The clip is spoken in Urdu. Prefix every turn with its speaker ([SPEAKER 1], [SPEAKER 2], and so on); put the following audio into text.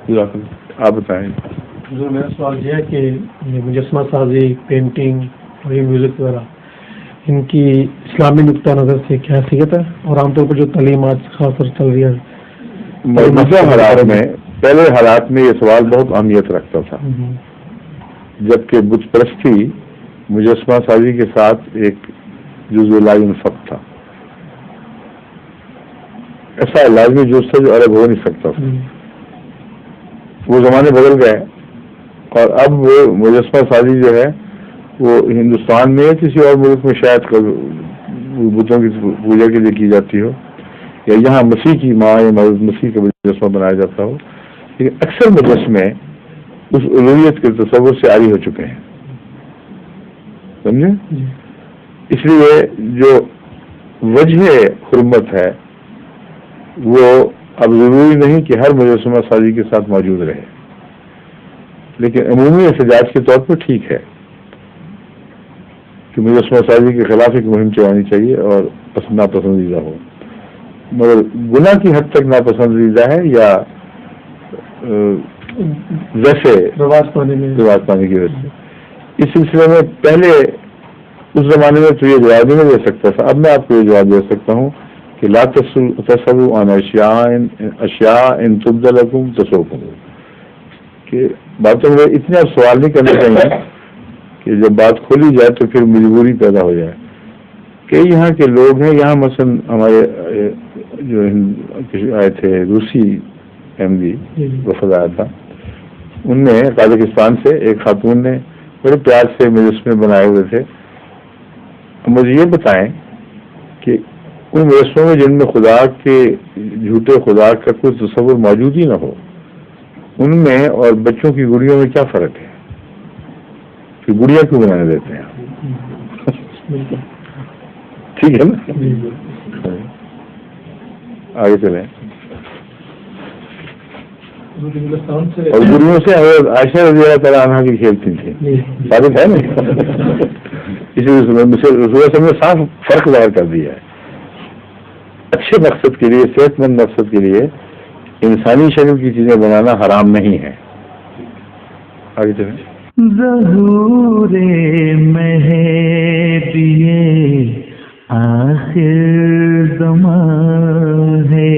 [SPEAKER 1] آپ بتائیں.
[SPEAKER 2] جو میرا سوال یہ ہے کہ یہ مجسمہ سازی، پینٹنگ اور یہ میوزک وغیرہ، ان کی اسلامی نقطہ نظر سے کیا حیثیت ہے، اور عام طور پر جو تعلیم آج خاص طور چل رہی ہے
[SPEAKER 1] موجودہ حالات میں، پہلے حالات میں یہ سوال بہت اہمیت رکھتا تھا، جبکہ بت پرستی مجسمہ سازی کے ساتھ ایک جزء لا ينفک تھا، ایسا لازمی جز تھا جو الگ ہو نہیں سکتا تھا. وہ زمانے بدل گئے اور اب وہ مجسمہ سازی جو ہے وہ ہندوستان میں یا کسی اور ملک میں شاید بتوں کی پوجا کے لیے کی جاتی ہو، یا یہاں مسیح کی ماں یا مسیح کا مجسمہ بنایا جاتا ہو، لیکن اکثر مجسمے اس الوہیت کے تصور سے عاری ہو چکے ہیں. سمجھے؟ اس لیے جو وجہ حرمت ہے وہ اب ضروری نہیں کہ ہر مجسمہ سازی کے ساتھ موجود رہے، لیکن عمومی احتجاج کے طور پر ٹھیک ہے کہ مجسمہ سازی کے خلاف ایک مہم چلانی چاہیے اور ناپسندیدہ ہو، مگر گناہ کی حد تک ناپسندیدہ ہے یا ویسے رواج پانے کی وجہ سے. اس سلسلے میں پہلے اس زمانے میں تو یہ جواب نہیں دے سکتا تھا، اب میں آپ کو یہ جواب دے سکتا ہوں کہ لا تصلوا عن اشیاء ان تبد لکم تسؤکم، کہ باتوں میں اتنے اب سوال نہیں کرنے چاہیے کہ جب بات کھولی جائے تو پھر مجبوری پیدا ہو جائے. کئی یہاں کے لوگ ہیں، یہاں مثلا ہمارے جو آئے تھے روسی احمدی وفد آیا تھا، ان نے قازقستان سے ایک خاتون نے بڑے پیار سے مجسمے بنائے ہوئے تھے. مجھے یہ بتائیں کہ ان مجسموں میں جن میں خدا کے جھوٹے خدا کا کوئی تصور موجود ہی نہ ہو، ان میں اور بچوں کی گڑیوں میں کیا فرق ہے؟ کہ گڑیا کیوں بنانے دیتے ہیں؟ ٹھیک ہے نا، آگے چلیں. اور گڑیوں سے عائشہ رضی اللہ تعالیٰ عنہ کی کھیلتی تھی، ثابت ہے نا. اسی رسول نے صاف فرق ظاہر کر دیا ہے. اچھے مقصد کے لیے، صحت مند مقصد کے لیے انسانی شکل کی چیزیں بنانا حرام نہیں ہے. آگے چلیں.
[SPEAKER 3] ظہور مہدی آخر زمان ہے،